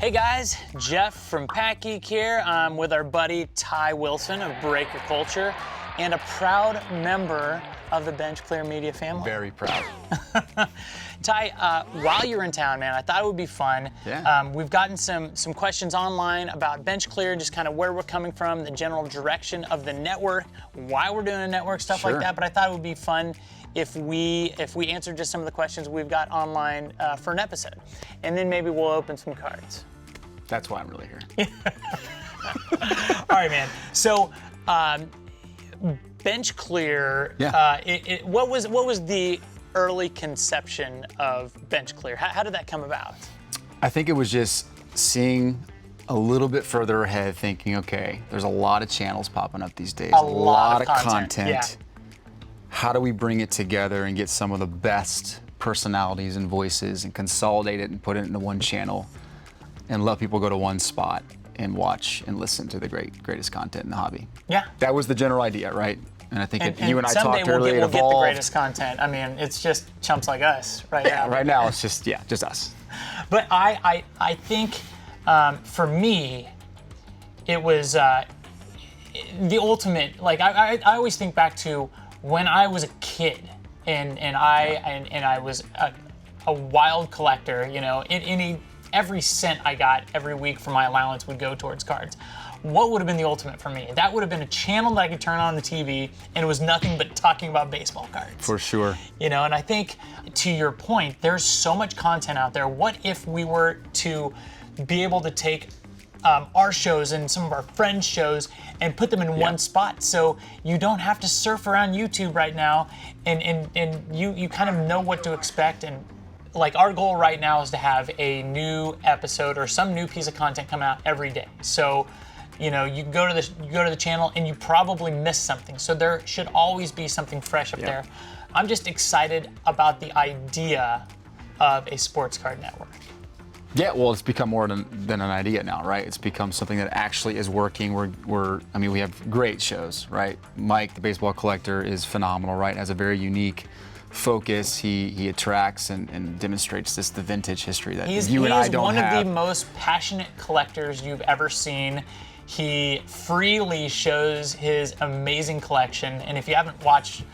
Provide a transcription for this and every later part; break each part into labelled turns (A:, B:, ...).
A: Hey guys, Jeff from PackGeek here. I'm with our buddy Ty Wilson of BreakerCulture and a proud member of the BenchClear Media family.
B: Very proud.
A: Ty, while you're in town, man, I thought it would be fun.
B: Yeah.
A: We've gotten some questions online about BenchClear, just kind of where we're coming from, the general direction of the network, why we're doing a network, stuff like that. But I thought it would be fun if we answered just some of the questions we've got online for an episode. And then maybe we'll open some cards.
B: That's why I'm really here.
A: All right, man. So, BenchClear.
B: Yeah.
A: What was the early conception of BenchClear? How did that come about?
B: I think it was just seeing a little bit further ahead, thinking, okay, there's a lot of channels popping up these days.
A: A lot of content. Yeah.
B: How do we bring it together and get some of the best personalities and voices and consolidate it and put it into one channel and let people go to one spot and watch and listen to the greatest content in the hobby?
A: Yeah.
B: That was the general idea, right? And I think you and I talked earlier.
A: We'll get the greatest content. I mean, it's just chumps like us right now.
B: Yeah, right now it's just us.
A: But I think for me, it was the ultimate. Like I always think back to when I was a kid, and I was a wild collector. You know, every cent I got every week from my allowance would go towards cards. What would have been the ultimate for me? That would have been a channel that I could turn on the TV and it was nothing but talking about baseball cards.
B: For sure.
A: You know, and I think to your point, there's so much content out there. What if we were to be able to take our shows and some of our friends' shows and put them in one spot, so you don't have to surf around YouTube right now and you kind of know what to expect. And like our goal right now is to have a new episode or some new piece of content come out every day. So, you know, you go to the channel and you probably miss something. So there should always be something fresh up there. I'm just excited about the idea of a sports card network.
B: Yeah, well, it's become more than an idea now, right? It's become something that actually is working. We have great shows, right? Mike, the baseball collector, is phenomenal, right? Has a very unique focus. He attracts and demonstrates the vintage history that you and I don't have.
A: He's one of the most passionate collectors you've ever seen. He freely shows his amazing collection, and if you haven't watched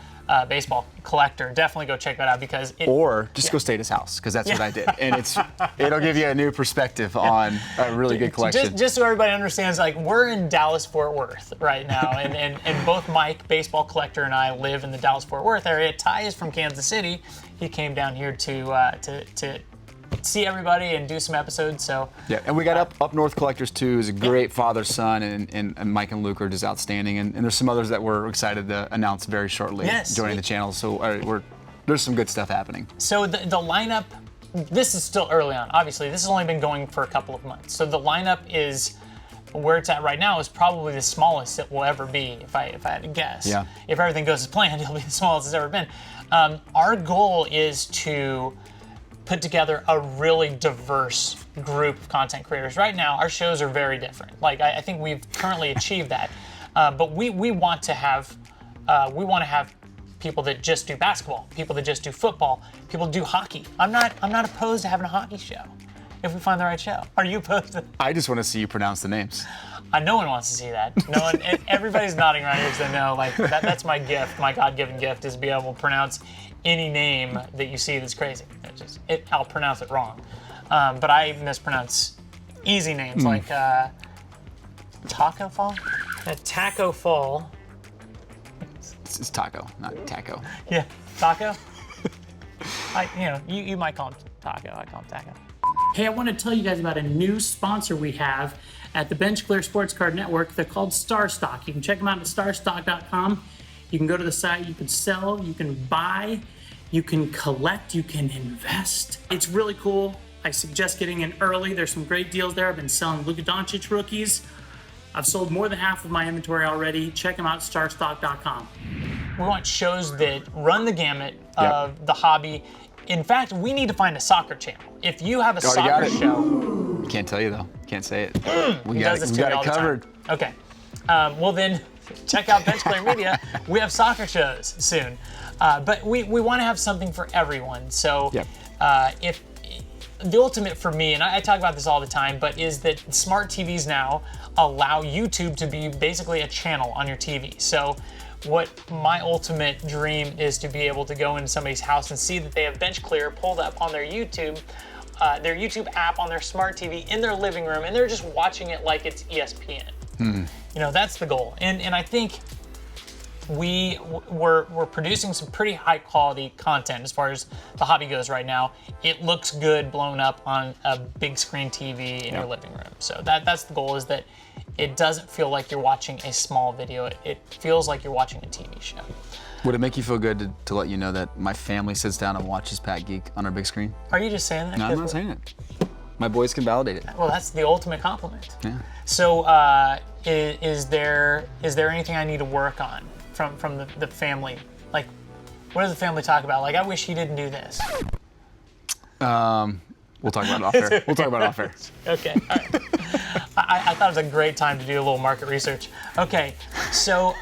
A: Baseball Collector, definitely go check that out because
B: or just go stay at his house, because that's what I did, and it'll give you a new perspective on a really good collection.
A: Just so everybody understands, like, we're in Dallas-Fort Worth right now, and both Mike, Baseball Collector, and I live in the Dallas-Fort Worth area. Ty is from Kansas City. He came down here to see everybody and do some episodes. So
B: yeah, and we got up north collectors too. Is a great father-son, and Mike and Luke are just outstanding. And there's some others that we're excited to announce very shortly joining the channel. So there's some good stuff happening.
A: So the lineup, this is still early on. Obviously, this has only been going for a couple of months. So the lineup is where it's at right now is probably the smallest it will ever be, if I had to guess. Yeah. If everything goes as planned, it'll be the smallest it's ever been. Our goal is to put together a really diverse group of content creators. Right now, our shows are very different. Like I think we've currently achieved that, but we want to have people that just do basketball, people that just do football, people that do hockey. I'm not opposed to having a hockey show if we find the right show. Are you opposed to?
B: I just want to see you pronounce the names.
A: No one wants to see that. No one. Everybody's nodding right here because they know, like, that's my gift, my God-given gift, is to be able to pronounce any name that you see that's crazy. I'll pronounce it wrong, but I mispronounce easy names like Taco Fall. Taco Fall.
B: It's Taco, not Taco.
A: Yeah, Taco. You might call him Taco. I call him Taco. Hey, I want to tell you guys about a new sponsor we have at the BenchClear Sports Card Network. They're called StarStock. You can check them out at starstock.com. You can go to the site, you can sell, you can buy, you can collect, you can invest. It's really cool. I suggest getting in early. There's some great deals there. I've been selling Luka Doncic rookies. I've sold more than half of my inventory already. Check them out at starstock.com. We want shows that run the gamut of the hobby. In fact, we need to find a soccer channel. If you have a soccer show...
B: Can't tell you, though. Can't say it. We got it covered.
A: Okay. Well, then, check out BenchClear Media. We have soccer shows soon. But we want to have something for everyone. So if the ultimate for me, and I talk about this all the time, but is that smart TVs now allow YouTube to be basically a channel on your TV. So what my ultimate dream is to be able to go into somebody's house and see that they have BenchClear pulled up on their YouTube app on their smart TV in their living room, and they're just watching it like it's ESPN. You know, that's the goal. And I think we're producing some pretty high quality content as far as the hobby goes right now. It looks good blown up on a big screen TV in your living room. So that's the goal, is that it doesn't feel like you're watching a small video. It feels like you're watching a TV show.
B: Would it make you feel good to let you know that my family sits down and watches PackGeek on our big screen?
A: Are you just saying that?
B: No, I'm not saying it. My boys can validate it.
A: Well, that's the ultimate compliment.
B: Yeah.
A: So is there anything I need to work on from the family? Like, what does the family talk about? Like, I wish he didn't do this.
B: We'll talk about it off air. We'll talk about it off air.
A: Okay, all right. I thought it was a great time to do a little market research. Okay, so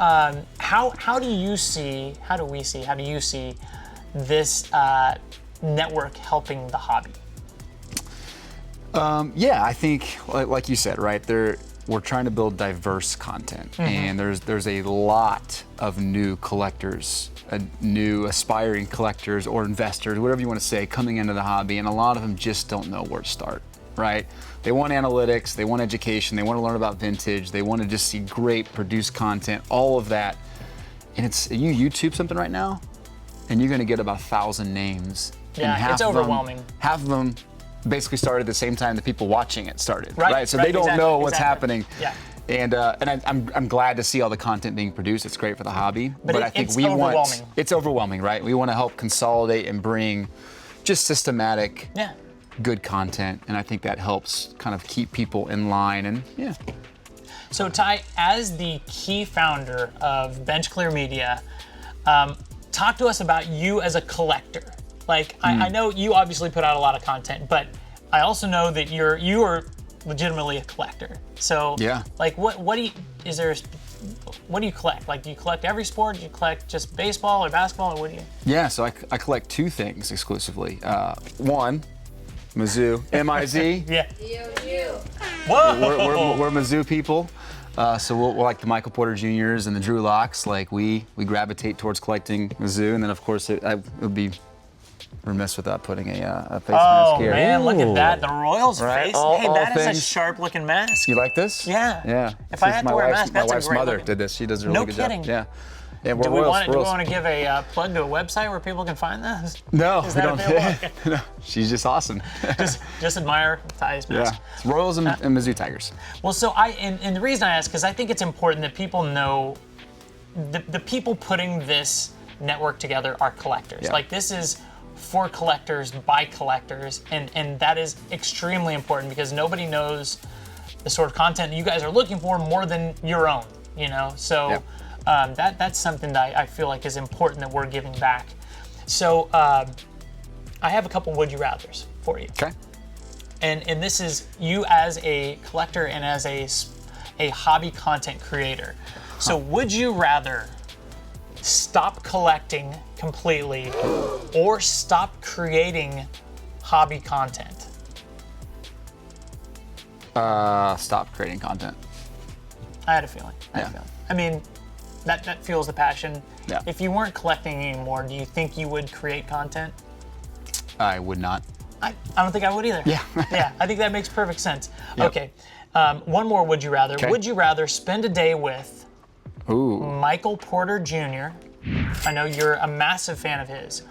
A: how do you see this network helping the hobby?
B: Yeah, I think, like you said, right, we're trying to build diverse content, and there's a lot of new collectors, new aspiring collectors or investors, whatever you want to say, coming into the hobby, and a lot of them just don't know where to start, right? They want analytics, they want education, they want to learn about vintage, they want to just see great produced content, all of that. And you YouTube something right now, and you're going to get about 1,000 names.
A: Yeah,
B: and
A: it's overwhelming.
B: Half of them basically started at the same time the people watching it started, right? So they don't know what's happening.
A: Yeah.
B: And I'm glad to see all the content being produced. It's great for the hobby. But I think it's overwhelming, right? We want to help consolidate and bring just systematic, good content, and I think that helps kind of keep people in line. And
A: So Ty, as the key founder of BenchClear Media, talk to us about you as a collector. Like, I know you obviously put out a lot of content, but I also know that you are legitimately a collector. So, like, what do you collect? Like, do you collect every sport? Do you collect just baseball or basketball, or what do you?
B: Yeah, so I collect two things exclusively. One, Mizzou, M-I-Z.
A: Yeah.
C: D-O-U.
B: Whoa! We're Mizzou people. So we'll like the Michael Porter Juniors and the Drew Locks. Like we gravitate towards collecting Mizzou, and then of course it would be remiss without putting a face mask here.
A: Oh man, look at that, the Royals face.
B: All
A: that is
B: things.
A: a sharp looking mask.
B: You like this?
A: Yeah.
B: Yeah.
A: If I had to wear a mask, that's a great
B: my wife's mother
A: looking.
B: did this. She does a really good
A: kidding.
B: job. Yeah, we're
A: Do we
B: Royals.
A: want to give a plug to a website where people can find this?
B: No,
A: Is
B: we
A: that
B: don't.
A: available?
B: No, she's just awesome.
A: just admire Ty's mask.
B: Yeah, it's Royals and Mizzou Tigers.
A: Well, so and the reason I ask, because I think it's important that people know the people putting this network together are collectors.
B: Yeah.
A: Like, this is for collectors by collectors, and that is extremely important because nobody knows the sort of content you guys are looking for more than your own, you know? So that's something that I feel like is important that we're giving back. So I have a couple would you rathers for you.
B: Okay.
A: And this is you as a collector and as a hobby content creator. So would you rather stop collecting completely or stop creating hobby content?
B: Stop creating content.
A: I had a feeling. I mean, that fuels the passion.
B: Yeah.
A: If you weren't collecting anymore, do you think you would create content?
B: I would not.
A: I don't think I would either.
B: Yeah.
A: Yeah, I think that makes perfect sense.
B: Yep.
A: Okay. One more would you rather.
B: Okay.
A: Would you rather spend a day with
B: Ooh.
A: Michael Porter Jr., I know you're a massive fan of his,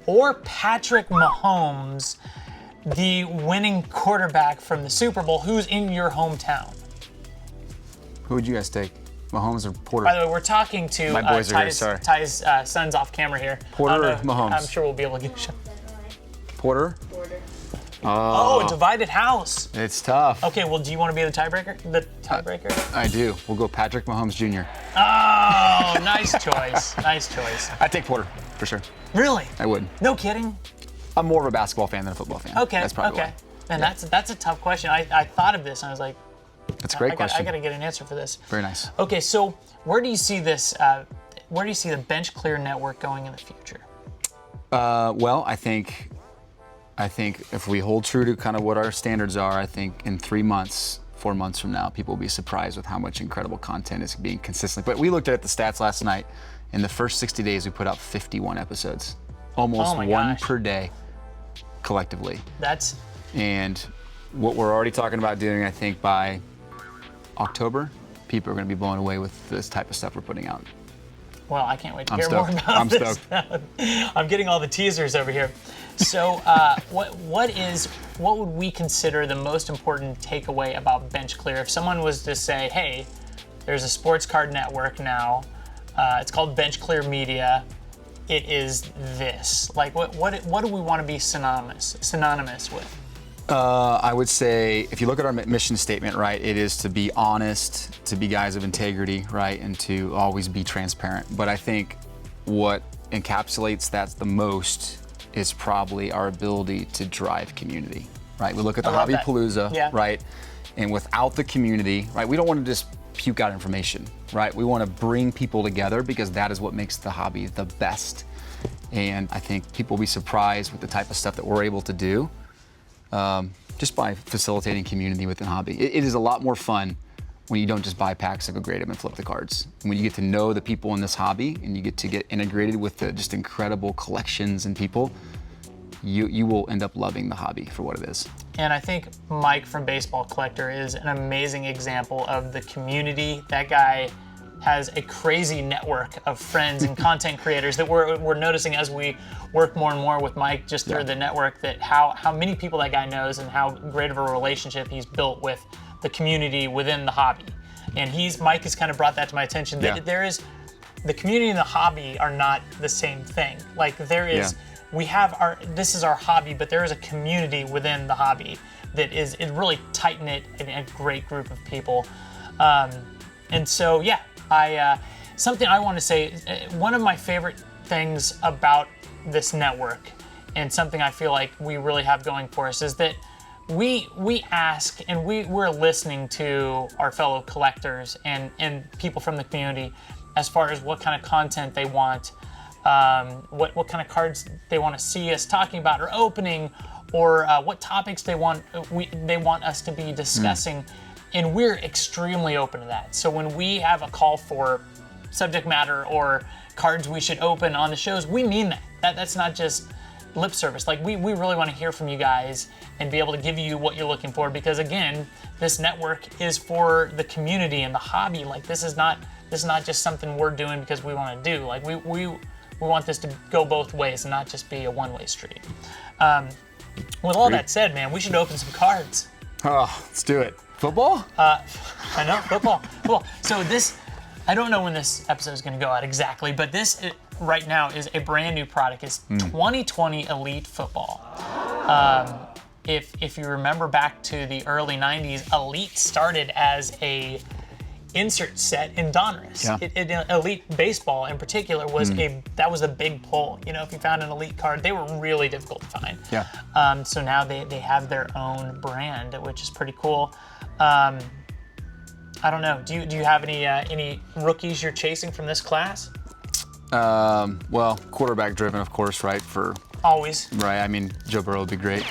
A: or Patrick Mahomes, the winning quarterback from the Super Bowl, who's in your hometown?
B: Who would you guys take? Mahomes or Porter?
A: By the way, we're talking to
B: My boys are here, sorry.
A: Ty's son's off camera here.
B: Porter or Mahomes?
A: I'm sure we'll be able to get a shot.
B: Porter?
C: Porter.
A: Oh, a divided house.
B: It's tough.
A: Okay, well, do you want to be the tiebreaker?
B: I do. We'll go Patrick Mahomes Jr.
A: Oh, nice choice. Nice choice.
B: I'd take Porter, for sure.
A: Really?
B: I would.
A: No kidding?
B: I'm more of a basketball fan than a football fan.
A: Okay.
B: That's probably
A: okay.
B: why.
A: And that's a tough question. I thought of this and I was like,
B: That's a great question.
A: I got to get an answer for this.
B: Very nice.
A: Okay, so where do you see this? Where do you see the BenchClear network going in the future?
B: Well, I think I think if we hold true to kind of what our standards are, I think in 3 months, 4 months from now, people will be surprised with how much incredible content is being consistent. But we looked at the stats last night. In the first 60 days, we put out 51 episodes, almost one per day, collectively. And what we're already talking about doing, I think by October, people are going to be blown away with this type of stuff we're putting out.
A: Well, I can't wait to hear more about this. I'm getting all the teasers over here. So, what would we consider the most important takeaway about BenchClear? If someone was to say, "Hey, there's a sports card network now. It's called BenchClear Media. It is this." Like, what do we want to be synonymous with?
B: I would say, if you look at our mission statement, right, it is to be honest, to be guys of integrity, right, and to always be transparent. But I think what encapsulates that the most is probably our ability to drive community, right? We look at the Hobby Palooza, right, and without the community, right, we don't want to just puke out information, right? We want to bring people together because that is what makes the hobby the best. And I think people will be surprised with the type of stuff that we're able to do. Just by facilitating community within hobby. It is a lot more fun when you don't just buy packs and go grade them and flip the cards. When you get to know the people in this hobby and you get to get integrated with the just incredible collections and people, you will end up loving the hobby for what it is.
A: And I think Mike from Baseball Collector is an amazing example of the community. That guy has a crazy network of friends and content creators that we're noticing as we work more and more with Mike just through the network, that how many people that guy knows and how great of a relationship he's built with the community within the hobby. And Mike has kind of brought that to my attention, that there is, the community and the hobby are not the same thing. Like there is, this is our hobby, but there is a community within the hobby that is really tight-knit and a great group of people. And so, something I want to say, one of my favorite things about this network, and something I feel like we really have going for us, is that we ask and we're listening to our fellow collectors and people from the community as far as what kind of content they want, what kind of cards they want to see us talking about or opening, or what topics they want us to be discussing. And we're extremely open to that. So when we have a call for subject matter or cards we should open on the shows, we mean that. That's not just lip service. Like we really want to hear from you guys and be able to give you what you're looking for, because again, this network is for the community and the hobby. Like this is not just something we're doing because we want to do. Like we want this to go both ways and not just be a one-way street. With all that said, man, we should open some cards.
B: Oh, let's do it. Football?
A: I know, football. So this, I don't know when this episode is going to go out exactly, but this right now is a brand new product. It's 2020 Elite Football. If you remember back to the early 90s, Elite started as a insert set in Donruss. Elite Baseball in particular was that was a big pull. You know, if you found an Elite card, they were really difficult to find. So now they have their own brand, which is pretty cool. I don't know. Do you have any rookies you're chasing from this class?
B: Well, quarterback driven, of course, right?
A: Always.
B: Right. I mean, Joe Burrow would be great.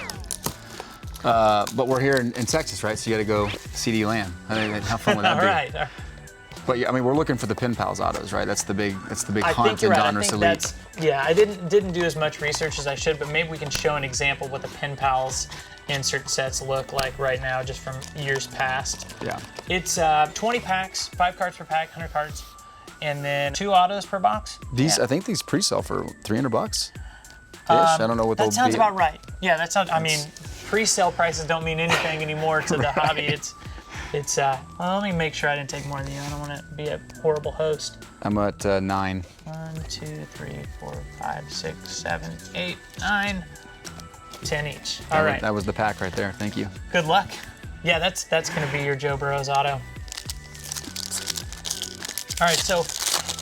B: But we're here in Texas, right? So you got to go CD Lamb. I mean, how fun would that be?
A: All right.
B: But yeah, I mean, we're looking for the Pen Pals autos, right? That's the big hunt in Donruss Elite.
A: I didn't do as much research as I should, but maybe we can show an example of what the Pen Pals insert sets look like right now, just from years past.
B: Yeah.
A: It's 20 packs, 5 cards per pack, 100 cards, and then 2 autos per box.
B: I think these pre-sell for $300. I don't know what they'll be.
A: That sounds about right. Yeah, that sounds. I mean, pre-sale prices don't mean anything anymore to the hobby. It's. Well, let me make sure I didn't take more than you. I don't want to be a horrible host.
B: I'm at 9.
A: 1, 2, 3, 4, 5, 6, 7, 8, 9, 10 each. All right.
B: That was the pack right there. Thank you.
A: Good luck. Yeah, that's going to be your Joe Burrow's auto. All right, so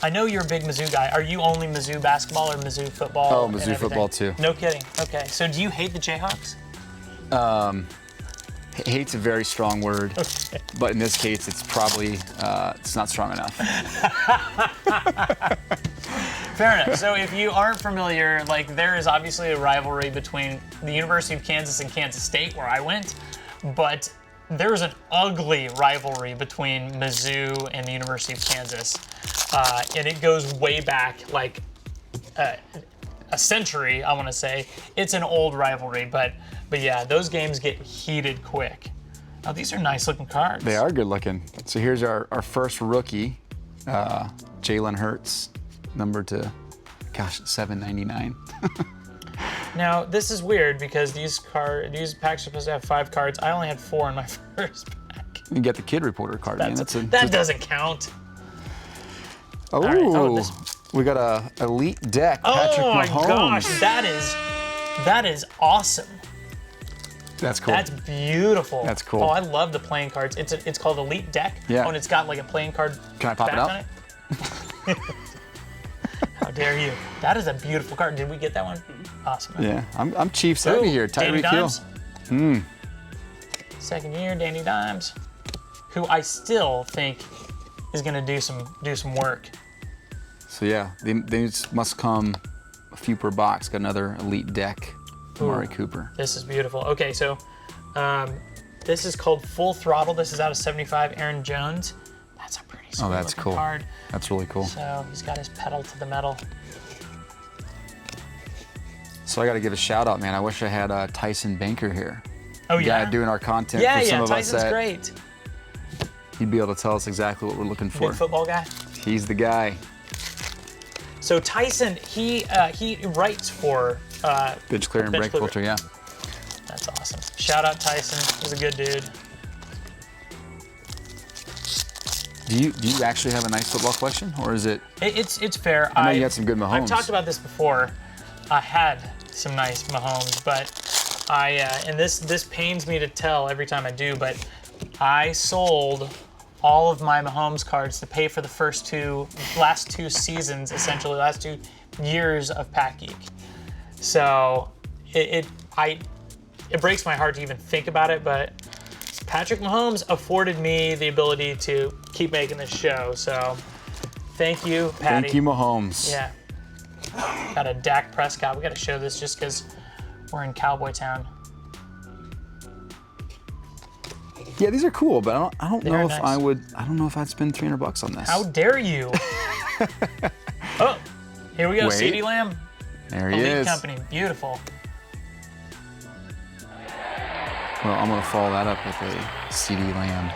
A: I know you're a big Mizzou guy. Are you only Mizzou basketball or Mizzou football?
B: Oh, Mizzou football too.
A: No kidding. Okay, so do you hate the Jayhawks?
B: Hate's a very strong word, but in this case, it's probably it's not strong enough.
A: Fair enough. So if you aren't familiar, like there is obviously a rivalry between the University of Kansas and Kansas State, where I went, but there's an ugly rivalry between Mizzou and the University of Kansas, and it goes way back, like a century, I want to say. It's an old rivalry, but yeah, those games get heated quick. Oh, these are nice looking cards.
B: They are good looking. So here's our first rookie, Jalen Hurts, number to, gosh, $7.99.
A: Now this is weird because these packs are supposed to have 5 cards. I only had 4 in my first pack.
B: You get the Kid Reporter card.
A: That doesn't count.
B: Oh,
A: right.
B: We got a elite deck. Patrick Mahomes.
A: Oh my gosh, that is awesome.
B: That's cool.
A: That's beautiful.
B: That's cool.
A: Oh, I love the playing cards. It's called Elite Deck.
B: Yeah.
A: Oh, and it's got like a playing card.
B: Can I pop it
A: back
B: out?
A: on it. How dare you? That is a beautiful card. Did we get that one? Awesome.
B: Yeah, I'm Chiefs heavy here.
A: Danny
B: Tyreek Hill.
A: Second year, Danny Dimes, who I still think is going to do some work.
B: So yeah, these must come a few per box. Got another elite deck. Amari Cooper.
A: This is beautiful. Okay, so this is called Full Throttle. This is out of 75. Aaron Jones. That's a pretty sweet
B: that's cool.
A: card.
B: That's really cool.
A: So he's got his pedal to the metal.
B: So I got to give a shout out, man. I wish I had Tyson Banker here.
A: Oh yeah.
B: Yeah, doing our content
A: Yeah,
B: for some of
A: Tyson's
B: us.
A: great.
B: He'd be able to tell us exactly what we're looking for.
A: Big football guy.
B: He's the guy.
A: So Tyson, he writes for
B: BenchClear and BreakerCulture, yeah.
A: That's awesome. Shout out Tyson. He's a good dude.
B: Do you actually have a nice football collection, or is it?
A: It's fair.
B: I know you had some good Mahomes.
A: I've talked about this before. I had some nice Mahomes, but and this pains me to tell every time I do, but I sold all of my Mahomes cards to pay for the last two seasons, essentially, last 2 years of PackGeek. So it breaks my heart to even think about it, but Patrick Mahomes afforded me the ability to keep making this show. So thank you, Patty.
B: Thank you, Mahomes.
A: Yeah. Got a Dak Prescott. We got to show this just because we're in Cowboy Town.
B: Yeah, these are cool, but I don't know if
A: nice.
B: I don't know if I'd spend $300 on this.
A: How dare you? Oh, here we go.
B: Wait.
A: CeeDee Lamb.
B: There he
A: Elite
B: is.
A: Company. Beautiful.
B: Well, I'm gonna follow that up with a CeeDee Lamb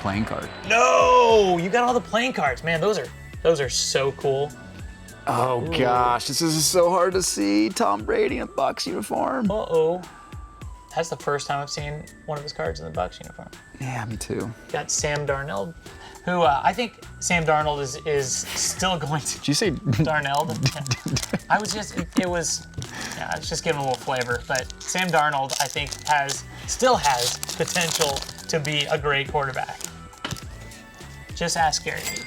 B: playing card.
A: No, you got all the playing cards, man. Those are so cool.
B: Oh gosh, this is so hard to see. Tom Brady in a Bucs uniform.
A: Uh-oh. That's the first time I've seen one of his cards in the Bucs uniform.
B: Yeah, me too.
A: Got Sam Darnold, who I think Sam Darnold is still going to.
B: Did you say
A: Darnold? I was just giving a little flavor, but Sam Darnold I think still has potential to be a great quarterback. Just ask Gary Vee.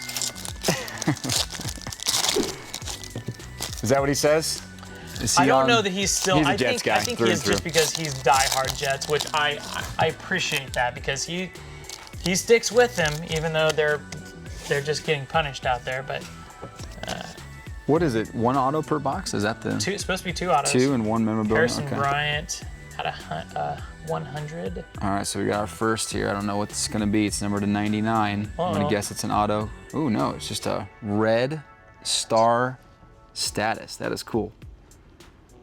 B: Is that what he says?
A: I don't know that he's still.
B: He's a Jets guy
A: I think
B: through
A: he
B: and
A: is just because he's diehard Jets, which I appreciate that because he sticks with them even though they're just getting punished out there. But
B: what is it? 1 auto per box? Is that the?
A: It's supposed to be 2 autos.
B: 2 and 1 memorabilia.
A: Harrison
B: Okay.
A: Bryant had 100.
B: All right, so we got our first here. I don't know what it's gonna be. It's numbered to 99. I'm gonna guess it's an auto. Oh no, it's just a red star status. That is cool.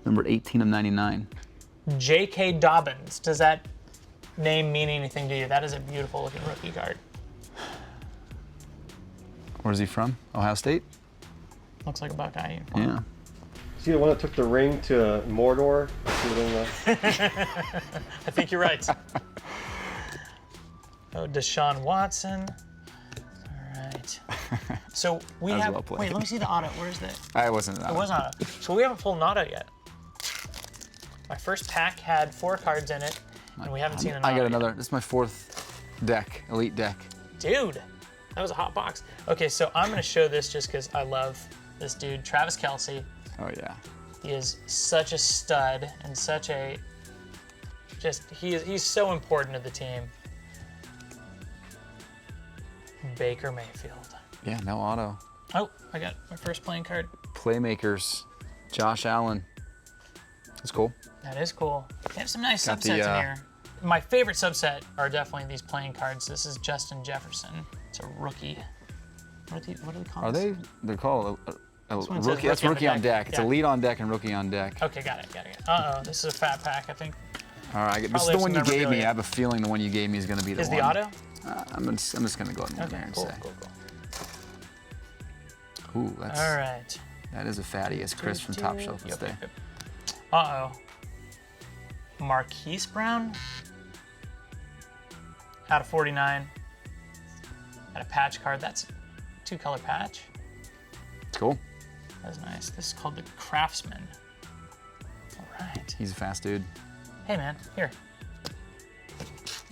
B: Number 18 of 99.
A: J.K. Dobbins. Does that name mean anything to you? That is a beautiful looking rookie card.
B: Where's he from? Ohio State?
A: Looks like a Buckeye uniform.
B: Yeah.
C: Is he the one that took the ring to Mordor?
A: I think you're right. Oh, Deshaun Watson. All right. So we
B: That was
A: have.
B: well played.
A: Wait, let me see the auto. Where's that?
B: I wasn't.
A: It was auto. So we haven't pulled an auto yet. My first pack had 4 cards in it, and we haven't seen an auto.
B: I got another.
A: yet.
B: This is my 4th deck, elite deck.
A: Dude, that was a hot box. Okay, so I'm going to show this just because I love this dude, Travis Kelce.
B: Oh yeah.
A: He is such a stud and such a he's so important to the team. Baker Mayfield.
B: Yeah, no auto.
A: Oh, I got my first playing card.
B: Playmakers, Josh Allen. That's cool.
A: That is cool. They have some nice
B: Got
A: subsets in here. My favorite subset are definitely these playing cards. This is Justin Jefferson. It's a rookie. What do they call
B: Are
A: this?
B: they're called a
A: one
B: rookie?
A: says
B: That's rookie on deck. It's
A: Yeah.
B: a lead on deck and rookie on deck.
A: Okay, got it. Uh-oh, this is a fat pack, I think.
B: All right, this is
A: Probably
B: the
A: have
B: one
A: some
B: you gave me.
A: memorabilia.
B: I have a feeling the one you gave me is going to be the
A: Is
B: one.
A: the auto?
B: I'm just going to go ahead and
A: Okay,
B: and
A: cool,
B: say.
A: cool.
B: Ooh, that's
A: All right.
B: that is a fatty, as Chris from Top Shelf would say.
A: Yep. Uh-oh. Marquise Brown? Out of 49. Got a patch card. That's a 2-color patch.
B: It's cool.
A: That's nice. This is called the Craftsman. All right.
B: He's a fast dude.
A: Hey, man. Here.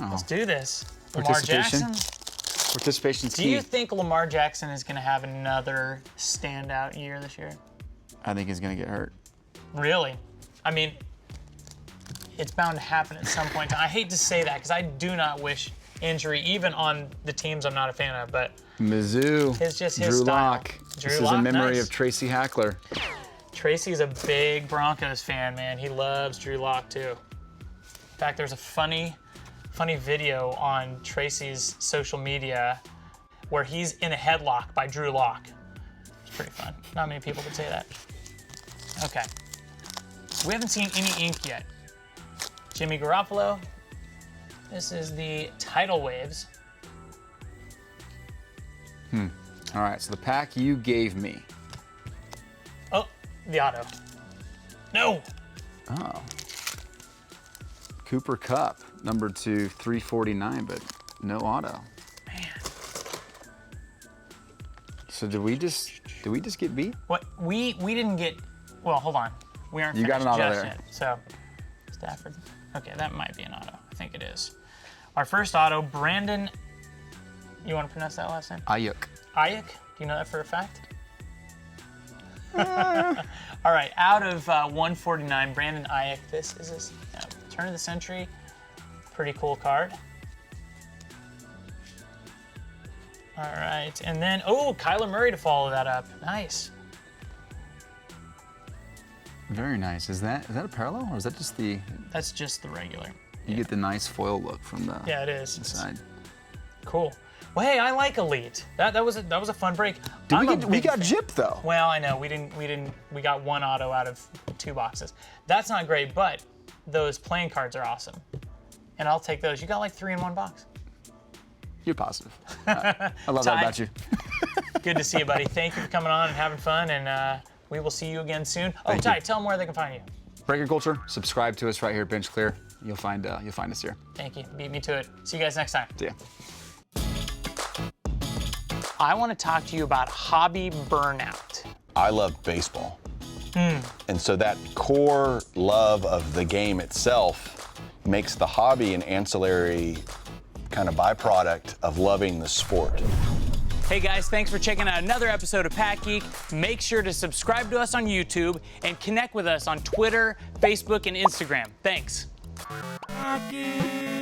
B: Oh.
A: Let's do this. Lamar Jackson.
B: Participation's
A: Do
B: key.
A: you think Lamar Jackson is going to have another standout year this year?
B: I think he's going to get hurt.
A: Really? I mean, it's bound to happen at some point. I hate to say that because I do not wish injury, even on the teams I'm not a fan of, but
B: Mizzou.
A: it's just his
B: Drew
A: style.
B: Lock.
A: Drew
B: This is
A: Lock,
B: in memory
A: nice.
B: of Tracy Hackler.
A: Tracy's a big Broncos fan, man. He loves Drew Lock too. In fact, there's a funny video on Tracy's social media where he's in a headlock by Drew Lock. It's pretty fun. Not many people could say that. Okay. We haven't seen any ink yet. Jimmy Garoppolo. This is the tidal waves.
B: All right, so the pack you gave me.
A: Oh, the auto. No.
B: Oh. Cooper Kupp, number 2, 349, but no auto.
A: Man.
B: So did we just get beat?
A: What we didn't get. Well, hold on. We aren't.
B: You got
A: finished
B: an auto
A: just
B: there.
A: Yet. So Stafford. Okay, that might be an auto. I think it is. Our first auto, Brandon. You want to pronounce that last name?
B: Ayuk.
A: Ayuk. Do you know that for a fact? All right, out of 149, Brandon Ayuk. This is his turn of the century. Pretty cool card. All right, and then, Kyler Murray to follow that up. Nice.
B: Very nice. Is that a parallel, or is that just the?
A: That's just the regular.
B: You get the nice foil look from the.
A: Yeah, it is.
B: Inside.
A: Cool. Well, hey, I like Elite. That was a fun break.
B: We got gypped though.
A: Well, I know we got one auto out of 2 boxes. That's not great, but those playing cards are awesome, and I'll take those. You got like 3 in one box.
B: You're positive. I love that
A: Ty.
B: about you.
A: Good to see you, buddy. Thank you for coming on and having fun, and we will see you again soon.
B: Thank
A: Ty,
B: you.
A: tell them where they can find you.
B: BreakerCulture. Subscribe to us right here at BenchClear. You'll find us here.
A: Thank you. Beat me to it. See you guys next time.
B: See ya.
A: I want to talk to you about hobby burnout.
D: I love baseball. And so that core love of the game itself makes the hobby an ancillary kind of byproduct of loving the sport.
A: Hey guys, thanks for checking out another episode of PackGeek. Make sure to subscribe to us on YouTube and connect with us on Twitter, Facebook, and Instagram. Thanks.
E: PackGeek.